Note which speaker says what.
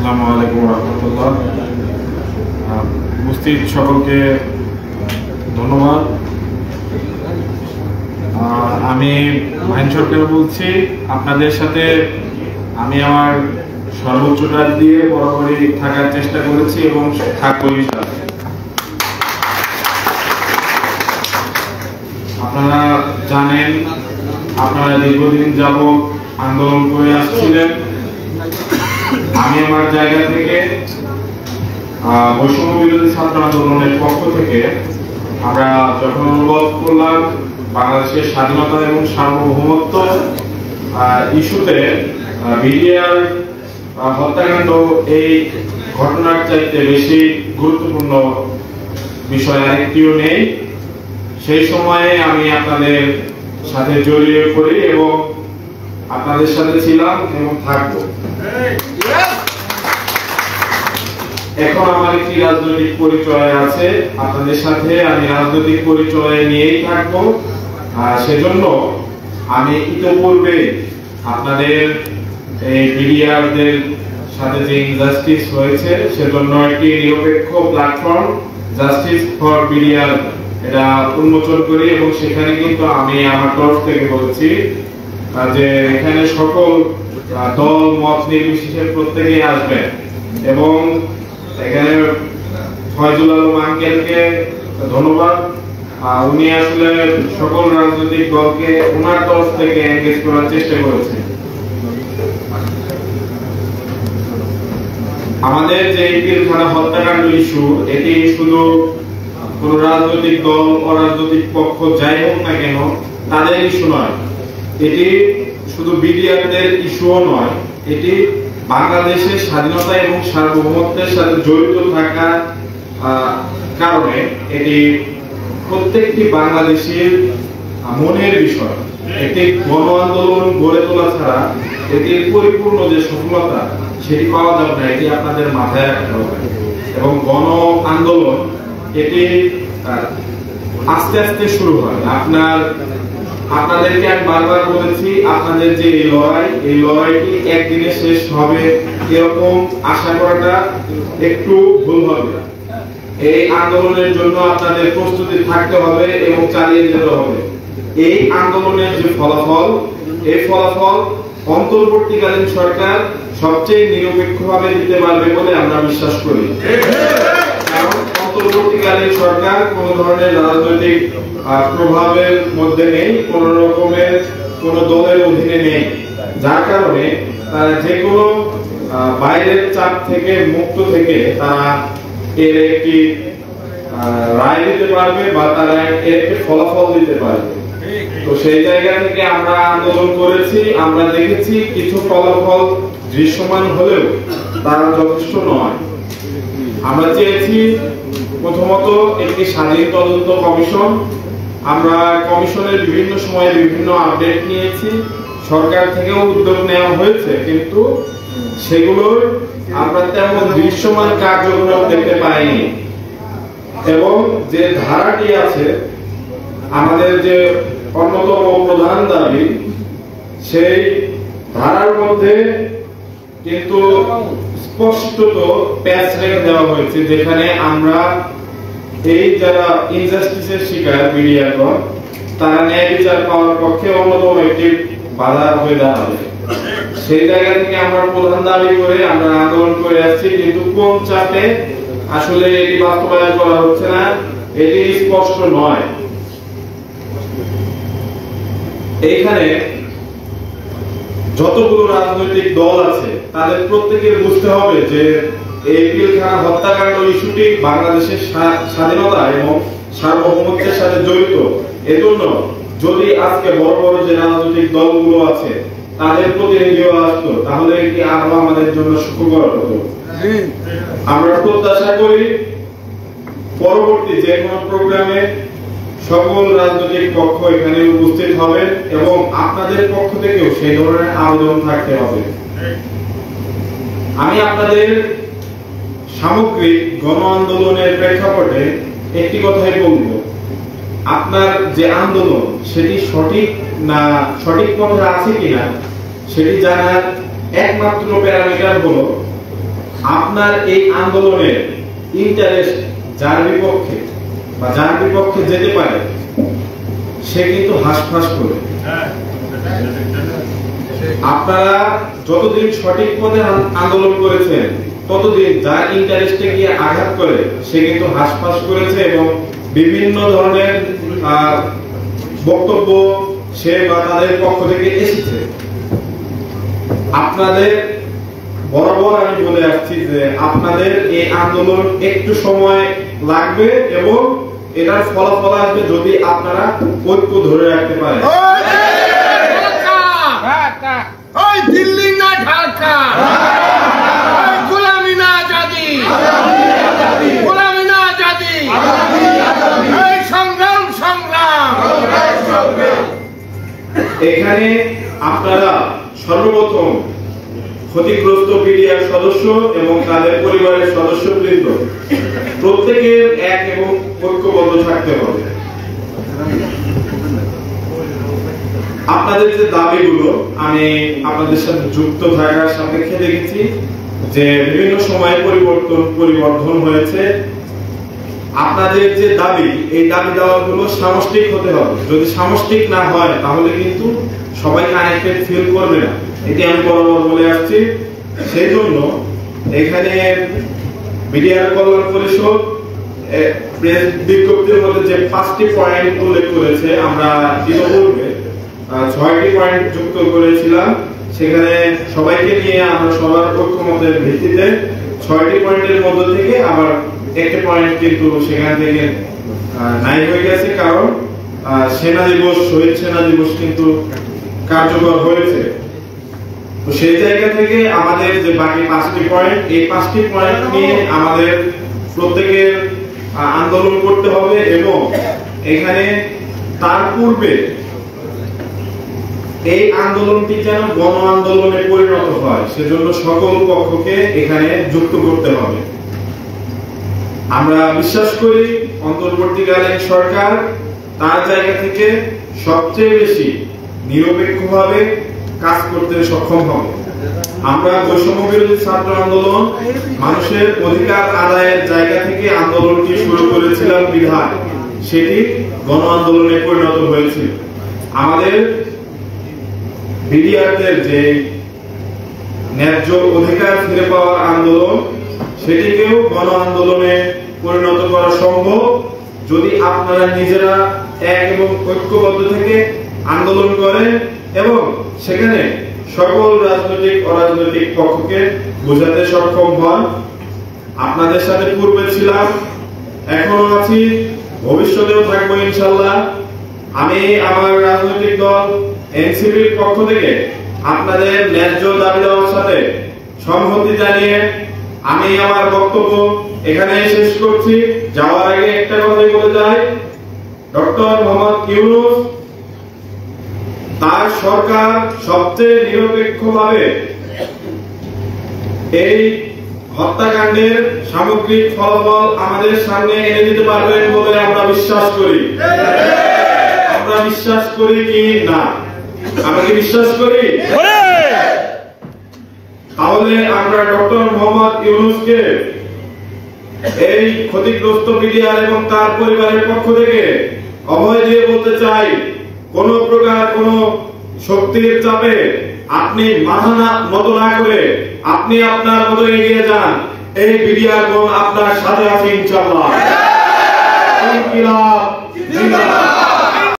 Speaker 1: আসসালামু আলাইকুম রহমতুল্লাহ। উপস্থিত সকলকে ধন্যবাদ। আমি মাহিন সরকার বলছি। আপনাদের সাথে আমি আমার সর্বোচ্চটা দিয়ে বরাবরই থাকার চেষ্টা করেছি এবং থাকবো ইনশাআল্লাহ। আপনারা জানেন, আপনারা দীর্ঘদিন যাবত আন্দোলন করে আসছিলেন। আমি আমার জায়গা থেকে বৈষম্য বিরোধী ছাত্র আন্দোলনের পক্ষ থেকে আমরা যখন অনুরোধ করলাম বাংলাদেশের স্বাধীনতা এবং সার্বভৌমত্ব ইস্যুতে বিডিআর হত্যাকাণ্ড এই ঘটনার চাইতে বেশি গুরুত্বপূর্ণ বিষয় আরেকটিও নেই, সেই সময়ে আমি আপনাদের সাথে জড়িয়ে পড়ি এবং আপনাদের সাথে ছিলাম এবং থাকবো। এখন আমার একটি রাজনৈতিক পরিচয় আছে, আপনাদের সাথে আমি রাজনৈতিক পরিচয় নিয়েই থাকবো। সেজন্য আমি ইতিপূর্বে আপনাদের এই বিডিআরদের সাথে যে ইনজাস্টিস হয়েছে সেজন্য একটি নিরপেক্ষ প্ল্যাটফর্ম জাস্টিস ফর বিডিআর এটা উন্মোচন করি এবং সেখানে কিন্তু আমি আমার তরফ থেকে বলছি যে এখানে সকল দল মত নির্বিশেষে প্রত্যেকেই আসবেন এবং এখানে ফয়জুল আলম আঙ্কেলকে ধন্যবাদ। উনি আসলে সকল রাজনৈতিক দলকে ওনার তরফ থেকে এনগেজ করার চেষ্টা করেছেন। আমাদের যে পিলখানা হত্যাকাণ্ড ইস্যু, এটি শুধু কোন রাজনৈতিক দল অরাজনৈতিক পক্ষ যাই হোক না কেন তাদের ইস্যু নয়, এটি শুধু বিডিআরদের ইস্যুও নয়, এটি বাংলাদেশের স্বাধীনতা এবং সার্বভৌমত্বের সাথে জড়িত থাকার কারণে এটি প্রত্যেকটি বাংলাদেশের মনের বিষয়। একটি গণ আন্দোলন গড়ে তোলা ছাড়া এটির পরিপূর্ণ যে সফলতা সেটি পাওয়া যাবে না, এটি আপনাদের মাথায় রাখতে হবে। এবং গণ আন্দোলন এটি আস্তে আস্তে শুরু হয়। আপনাদেরকে আমি বারবার বলেছি, আপনাদের যে এই লড়াইটি একদিনে শেষ হবে এরকম আশা করাটা একটু ভুল হবে। এই আন্দোলনের জন্য আপনাদের প্রস্তুতি থাকতে হবে এবং চালিয়ে যেতে হবে। এই আন্দোলনের যে ফলাফল, এই ফলাফল অন্তর্বর্তীকালীন সরকার সবচেয়ে নিরপেক্ষভাবে দিতে পারবে বলে আমরা বিশ্বাস করি। কারণ অন্তর্বর্তীকালীন সরকার কোন ধরনের রাজনৈতিক প্রভাবের মধ্যে নেই, কোন রকমের কোন দলের অধীনে নেই, যার কারণে তারা যে কোনো বাইরের চাপ থেকে মুক্ত থেকে তারা এর একটি রায় দিতে পারবে বা তারা এর একটি ফলাফল দিতে পারবে। তো সেই জায়গা থেকে আমরা আন্দোলন করেছি, আমরা দেখেছি কিছু ফলাফল দৃশ্যমান হলেও তারা যথেষ্ট নয়। আমরা চেয়েছি প্রথমত একটি স্বাধীন তদন্ত কমিশন। আমরা কমিশনের বিভিন্ন সময়ে বিভিন্ন আপডেট নিয়েছি, সরকার থেকেও উদ্যোগ নেওয়া হয়েছে, কিন্তু সেগুলোর আমরা তেমন দৃশ্যমান কার্যক্রম দেখতে পাইনি। এবং যে ধারাটি আছে, আমাদের যে অন্যতম প্রধান দাবি, সেই ধারার মধ্যে কিন্তু স্পষ্টত প্যাচ রেখে দেওয়া হয়েছে, যেখানে আমরা এই যারা ইনজাস্টিসের শিকার বিডিআরগণ তারা ন্যায় বিচার পাওয়ার পক্ষে অন্যতম একটি বাধা হয়ে দাঁড়াবে। সেই জায়গা থেকে আমরা প্রধান দাবি করে আমরা আন্দোলন করে আসছি, কিন্তু কোন চাপে আসলে এটি বাস্তবায়ন করা হচ্ছে না এটি স্পষ্ট নয়। এইখানে যতগুলো রাজনৈতিক দল আছে তাদের প্রত্যেকের বুঝতে হবে যে এই পিলখানা হত্যাকাণ্ড ইস্যুটি বাংলাদেশের স্বাধীনতা এবং সার্বভৌমত্বের সাথে জড়িত। এজন্য যদি আজকে বড় বড় যে রাজনৈতিক দলগুলো আছে তাদের প্রতিনিধিও আসতো, তাহলে এটি আরো আমাদের জন্য সুখকর হতো। আমরা প্রত্যাশা করি পরবর্তী যে কোনো প্রোগ্রামে সকল রাজনৈতিক পক্ষ এখানে উপস্থিত হবেন এবং আপনাদের পক্ষ থেকেও সেই ধরনের আবেদন থাকতে হবে। আমি আপনাদের সামগ্রিক গণ আন্দোলনের প্রেক্ষাপটে একটি কথাই বলবো, আপনার যে আন্দোলন সেটি সঠিক পথে আছে কিনা সেটি জানার একমাত্র প্যারামিটার হলো আপনার এই আন্দোলনের ইন্টারেস্ট যার বিপক্ষে বা যার বিপক্ষে যেতে পারে সে কিন্তু হাসফাস করে। আপনারা যতদিন সঠিক পথে আন্দোলন করেছেন ততদিন যার ইন্টারেস্টে গিয়ে আঘাত করে সে কিন্তু হাসফাস করেছে এবং বিভিন্ন ধরনের বক্তব্য সে বা তাদের পক্ষ থেকে এসেছে। আপনাদের বরাবর আমি বলে আসছি যে আপনাদের এই আন্দোলন একটু সময় লাগবে এবং এটার ফলাফল আসবে যদি আপনারা ঐক্য ধরে রাখতে পারেন।
Speaker 2: ওই দিল্লি না ঢাকা, গোলামি না আজাদি, গোলামি না আজাদি, এই সংগ্রাম সংগ্রাম।
Speaker 1: এখানে আপনারা সর্বপ্রথম ক্ষতিগ্রস্ত বিডিআর সদস্য এবং তাদের পরিবারের সদস্যবৃন্দ প্রত্যেকের এক এবং ঐক্যবদ্ধ থাকতে হবে। আপনাদের যে দাবিগুলো আমি আপনাদের সাথে যুক্ত থাকার সাপেক্ষে দেখেছি যে বিভিন্ন সময়ে পরিবর্তন হয়েছে। আপনাদের যে দাবি, এই দাবি দাওয়াগুলো সামষ্টিক হতে হবে। যদি সামষ্টিক না হয় তাহলে কিন্তু সবাই কানেক্টেড ফিল করবে না, এটি আমি বরাবর বলে আসছি। সেই জন্য এখানে বিডিআর কল্যাণ পরিষদ প্রেস বিজ্ঞপ্তির মধ্যে যে 5টি পয়েন্ট উল্লেখ করেছে, আমরা ইতিপূর্বে 6টি পয়েন্ট যুক্ত করেছিলাম। সেখানে সবাইকে নিয়ে আমরা সবার ঐক্যমতের ভিত্তিতে 6টি পয়েন্টের মধ্যে থেকে আবার একটি পয়েন্ট কিন্তু সেখান থেকে নাই হয়ে গেছে, কারণ সেনা দিবস, শহীদ সেনা দিবস কিন্তু কার্যকর হয়েছে। তো সেই জায়গা থেকে আমাদের যে বাকি 5টি পয়েন্ট, এই 5টি পয়েন্ট নিয়ে আমাদের প্রত্যেকের আন্দোলন করতে হবে এবং এখানে তার পূর্বে এই আন্দোলনটি যেন গণ আন্দোলনে পরিণত হয় সেজন্য সকল পক্ষকে এখানে যুক্ত করতে হবে। আমরা বিশ্বাস করি অন্তর্বর্তীকালীন সরকার তার জায়গা থেকে সবচেয়ে বেশি নিরপেক্ষভাবে কাজ করতে সক্ষম হবে। আমরা বৈষম্য বিরোধী ছাত্র আন্দোলন মানুষের অধিকার আদায়ের জায়গা থেকে আন্দোলনটি শুরু করেছিলাম বিধায় সেটি গণ আন্দোলনে পরিণত হয়েছিল। আমাদের বিডিআরদের যে ন্যায্য অধিকার ফিরে পাওয়ার আন্দোলন, সেটিকেও গণ আন্দোলনে পরিণত করা সম্ভব যদি আপনারা নিজেরা এক এবং ঐক্যবদ্ধ থেকে আন্দোলন করেন এবং সেখানে সকল রাজনৈতিক অরাজনৈতিক পক্ষকে বোঝাতে সক্ষম হন। আপনাদের সাথে পূর্বে ছিলাম, এখনো আছি, ভবিষ্যতেও থাকবো ইনশাআল্লাহ। আমি আমার রাজনৈতিক দল এনসিপির পক্ষ থেকে আপনাদের ন্যায্য দাবি দেওয়ার সাথে সংহতি জানিয়ে আমি আমার বক্তব্য এখানে শেষ করছি। যাওয়ার আগে একটা কথাই বলে যাই, ডক্টর মোহাম্মদ ইউনূস তার সরকার সবচেয়ে নিরপেক্ষভাবে এই হত্যাকাণ্ডের সামগ্রিক ফলাফল আমাদের সামনে এনে দিতে পারবেন বলে আমরা বিশ্বাস করি। আমরা বিশ্বাস করি কি না? আমরা কি বিশ্বাস করি? তাহলে আমরা ডক্টর মোহাম্মদ ইউনূসকে এই ক্ষতিগ্রস্ত বিডিআর এবং তার পরিবারের পক্ষ থেকে অভয় দিয়ে বলতে চাই, কোন প্রকার কোন শক্তির চাপে আপনি মাথা নত না করে আপনি আপনার মতো এগিয়ে যান। এই বিডিআর গণ আপনার সাথে আছে ইনশাআল্লাহ। ইনকিলাব জিন্দাবাদ।